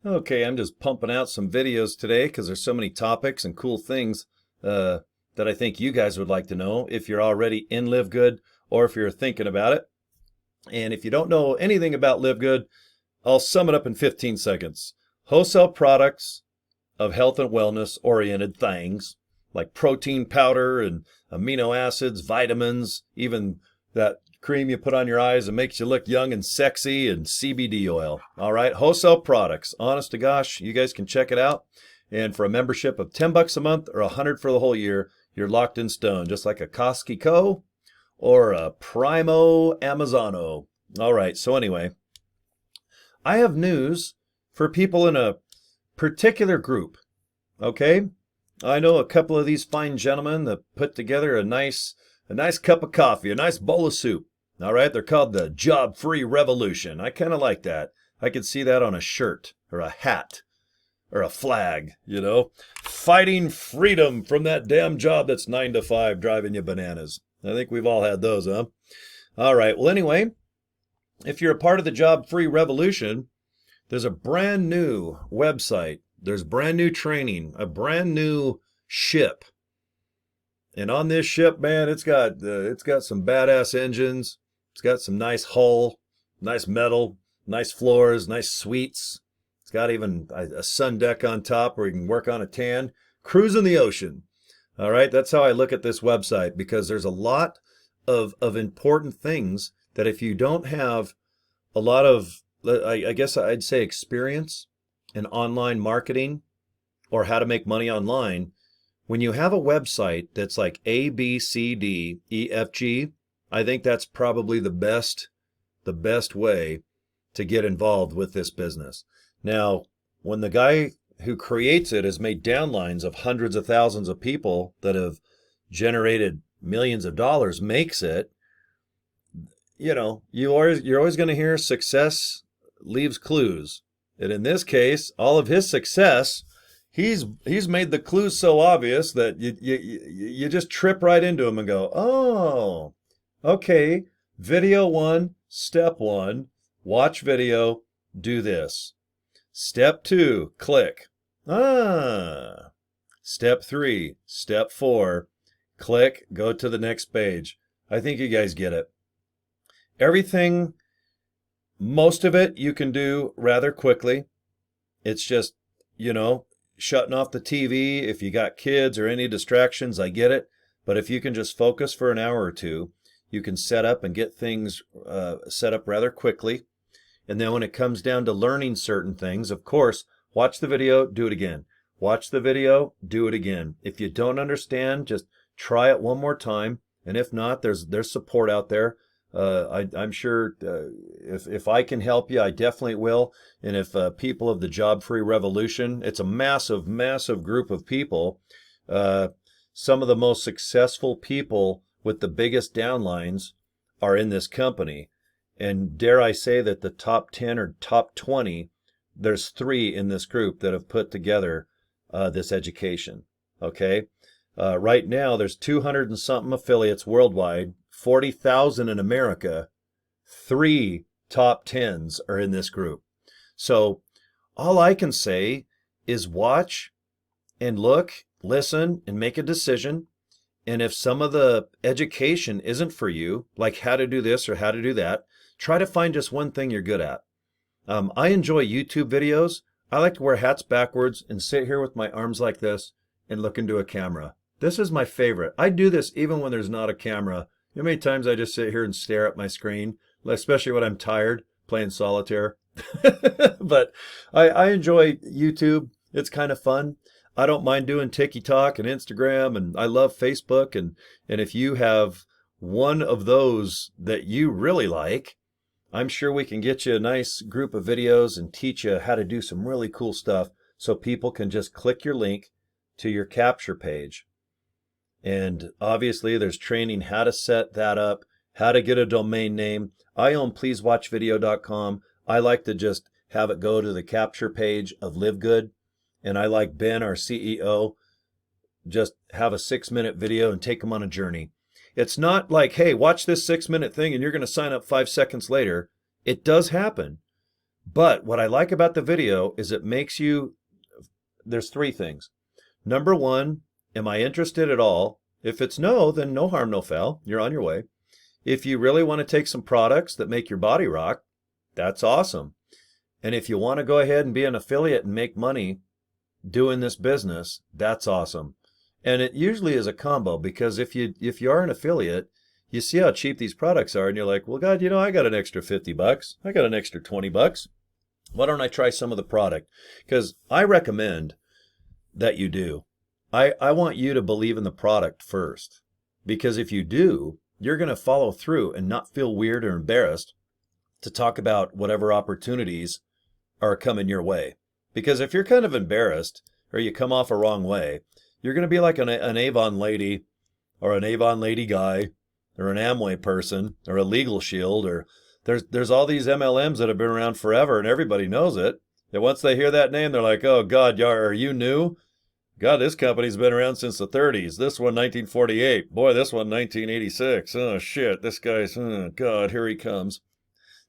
Okay, I'm just pumping out some videos today because there's so many topics and cool things that I think you guys would like to know if you're already in LiveGood or if you're thinking about it. And if you don't know anything about LiveGood, I'll sum it up in 15 seconds. Wholesale products of health and wellness oriented things like protein powder and amino acids, vitamins, even that cream you put on your eyes that makes you look young and sexy, and CBD oil. All right, wholesale products. Honest to gosh, you guys can check it out. And for a membership of $10 a month or $100 for the whole year, you're locked in stone, just like a Costco or a Primo Amazano. All right, so anyway, I have news for people in a particular group. Okay, I know a couple of these fine gentlemen that put together a nice cup of coffee, a nice bowl of soup. All right, they're called the Job Free Revolution. I kind of like that. I could see that on a shirt or a hat or a flag, fighting freedom from that damn job that's 9 to 5 driving you bananas. I think we've all had those, huh? All right, well, anyway, if you're a part of the Job Free Revolution, there's a brand new website. There's brand new training, a brand new ship. And on this ship, man, it's got some badass engines. It's got some nice hull, nice metal, nice floors, nice suites. It's got even a sun deck on top where you can work on a tan, cruising the ocean. All right, that's how I look at this website, because there's a lot of important things that if you don't have a lot of, I guess I'd say, experience in online marketing or how to make money online, when you have a website that's like A, B, C, D, E, F, G, I think that's probably the best way to get involved with this business. Now, when the guy who creates it has made downlines of hundreds of thousands of people that have generated millions of dollars, makes it, you're always going to hear success leaves clues. And in this case, all of his success, he's made the clues so obvious that you just trip right into them and go, oh, okay, video one, step one, watch video, do this. Step two, click. Ah. Step three, step four, click, go to the next page. I think you guys get it. Everything, most of it you can do rather quickly. It's just, shutting off the TV. If you got kids or any distractions, I get it. But if you can just focus for an hour or two, you can set up and get things set up rather quickly. And then when it comes down to learning certain things, of course, watch the video, do it again. Watch the video, do it again. If you don't understand, just try it one more time. And if not, there's support out there. I'm sure if I can help you, I definitely will. And if people of the Job Free Revolution, it's a massive, massive group of people. Some of the most successful people with the biggest downlines are in this company. And dare I say that the top 10 or top 20, there's 3 in this group that have put together this education. Okay. Right now, there's 200 and something affiliates worldwide, 40,000 in America. 3 top 10s are in this group. So all I can say is watch and look, listen, and make a decision. And if some of the education isn't for you, like how to do this or how to do that, try to find just one thing you're good at. I enjoy YouTube videos. I like to wear hats backwards and sit here with my arms like this and look into a camera. This is my favorite. I do this even when there's not a camera. You know how many times I just sit here and stare at my screen, especially when I'm tired playing solitaire. But I enjoy YouTube. It's kind of fun. I don't mind doing TikTok and Instagram, and I love Facebook. And if you have one of those that you really like, I'm sure we can get you a nice group of videos and teach you how to do some really cool stuff so people can just click your link to your capture page. And obviously there's training how to set that up, how to get a domain name. I own pleasewatchvideo.com. I like to just have it go to the capture page of LiveGood. And I like Ben, our CEO, just have a 6-minute video and take them on a journey. It's not like, hey, watch this 6-minute thing and you're going to sign up 5 seconds later. It does happen. But what I like about the video is it makes you, there's three things. Number one, am I interested at all? If it's no, then no harm, no foul. You're on your way. If you really want to take some products that make your body rock, that's awesome. And if you want to go ahead and be an affiliate and make money doing this business, that's awesome. And it usually is a combo, because if you are an affiliate, you see how cheap these products are and you're like, well, God, I got an extra $50. I got an extra $20. Why don't I try some of the product? Because I recommend that you do. I want you to believe in the product first, because if you do, you're going to follow through and not feel weird or embarrassed to talk about whatever opportunities are coming your way. Because if you're kind of embarrassed or you come off a wrong way, you're going to be like an Avon lady or an Avon lady guy or an Amway person or a Legal Shield, or there's all these MLMs that have been around forever and everybody knows it. And once they hear that name, they're like, oh God, are you new? God, this company's been around since the 30s. This one, 1948. Boy, this one, 1986. Oh shit, this guy's, oh God, here he comes.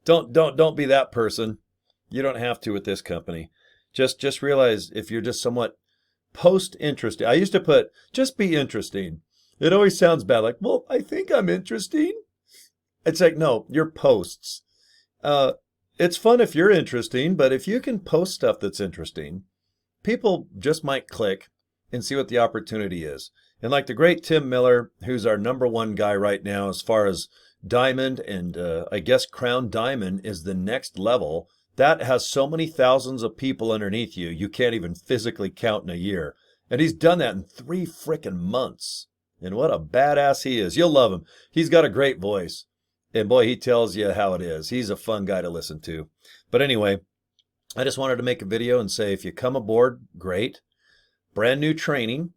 Don't be that person. You don't have to with this company. Just realize if you're just somewhat post-interesting. I used to put, just be interesting. It always sounds bad, like, well, I think I'm interesting. It's like, no, you're posts. It's fun if you're interesting, but if you can post stuff that's interesting, people just might click and see what the opportunity is. And like the great Tim Miller, who's our #1 guy right now as far as Diamond, and I guess Crown Diamond is the next level. That has so many thousands of people underneath you, you can't even physically count in a year. And he's done that in 3 frickin' months. And what a badass he is. You'll love him. He's got a great voice. And boy, he tells you how it is. He's a fun guy to listen to. But anyway, I just wanted to make a video and say, if you come aboard, great. Brand new training.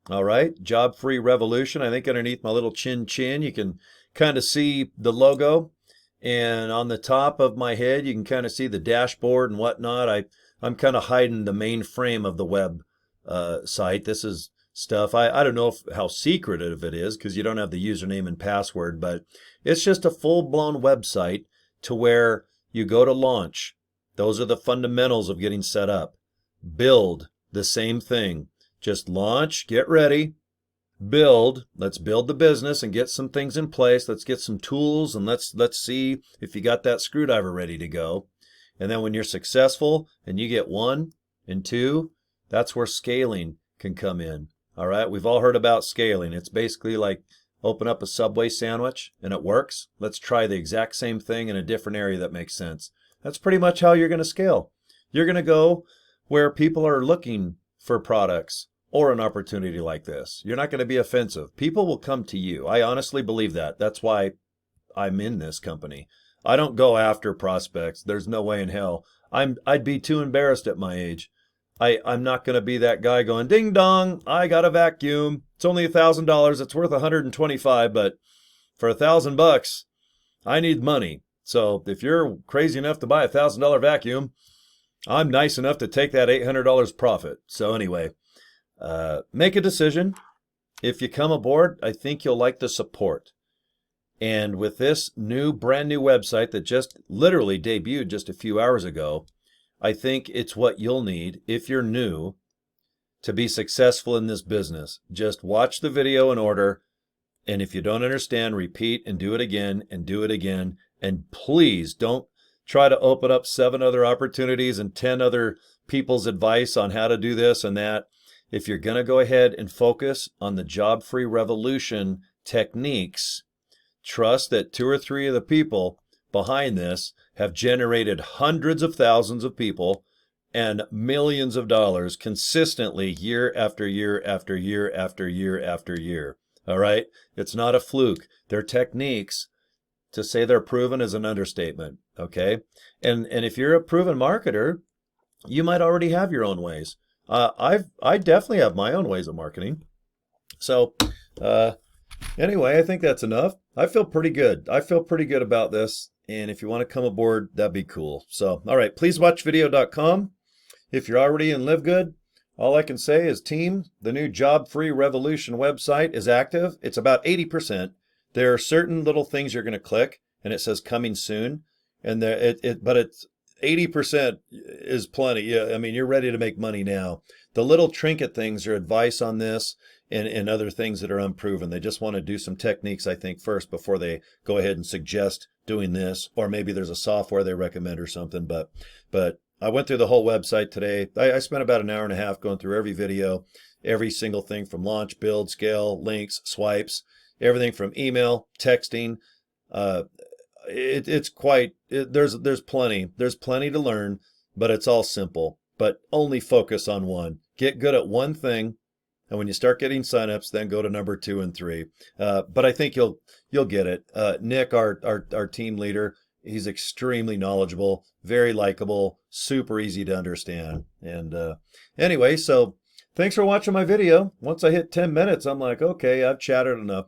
All right. Job Free Revolution. I think underneath my little chin, you can kind of see the logo. And on the top of my head, you can kind of see the dashboard and whatnot. I'm kind of hiding the main frame of the web site. This is stuff. I don't know how secretive it is because you don't have the username and password, but it's just a full-blown website to where you go to launch. Those are the fundamentals of getting set up. Build, the same thing. Just launch, get ready, build. Let's build the business and get some things in place. Let's get some tools, and let's see if you got that screwdriver ready to go. And then when you're successful and you get 1 and 2, that's where scaling can come in. All right, we've all heard about scaling. It's basically like open up a Subway sandwich and it works. Let's try the exact same thing in a different area that makes sense. That's pretty much how you're going to scale. You're going to go where people are looking for products or an opportunity like this. You're not going to be offensive. People will come to you. I honestly believe that. That's why I'm in this company. I don't go after prospects. There's no way in hell. I'd be too embarrassed at my age. I'm not going to be that guy going, ding dong, I got a vacuum. It's only $1,000. It's worth $125, but for $1,000, I need money. So if you're crazy enough to buy a $1,000 vacuum, I'm nice enough to take that $800 profit. So anyway, make a decision. If you come aboard, I think you'll like the support. And with this brand new website that just literally debuted just a few hours ago, I think it's what you'll need if you're new to be successful in this business. Just watch the video in order. And if you don't understand, repeat and do it again and do it again. And please don't try to open up 7 other opportunities and 10 other people's advice on how to do this and that. If you're going to go ahead and focus on the Job Free Revolution techniques, trust that 2 or 3 of the people behind this have generated hundreds of thousands of people and millions of dollars consistently year after year after year after year after year. All right? It's not a fluke. Their techniques, to say they're proven is an understatement. Okay? And if you're a proven marketer, you might already have your own ways. I definitely have my own ways of marketing. So anyway, I think that's enough. I feel pretty good. I feel pretty good about this. And if you want to come aboard, that'd be cool. So, all right, please watch video.com. If you're already in LiveGood, all I can say is, team, the new Job Free Revolution website is active. It's about 80%. There are certain little things you're going to click, and it says coming soon. And but 80% is plenty. Yeah, I mean, you're ready to make money now. The little trinket things are advice on this and other things that are unproven. They just want to do some techniques, I think, first before they go ahead and suggest doing this, or maybe there's a software they recommend or something. But I went through the whole website today. I spent about an hour and a half going through every video, every single thing from launch, build, scale, links, swipes, everything from email, texting. Uh, it's quite there's plenty to learn, but it's all simple. But only focus on one. Get good at one thing, and when you start getting signups, then go to number 2 and 3. But I think you'll get it. Nick, our team leader, he's extremely knowledgeable, very likable, super easy to understand. And anyway, so thanks for watching my video. Once I hit 10 minutes, I'm like, okay, I've chatted enough.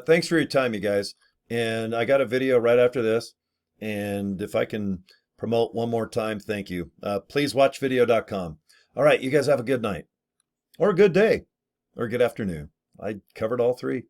Thanks for your time, you guys. And I got a video right after this. And if I can promote one more time, thank you. Please watch video.com. All right, you guys have a good night or a good day or a good afternoon. I covered all 3.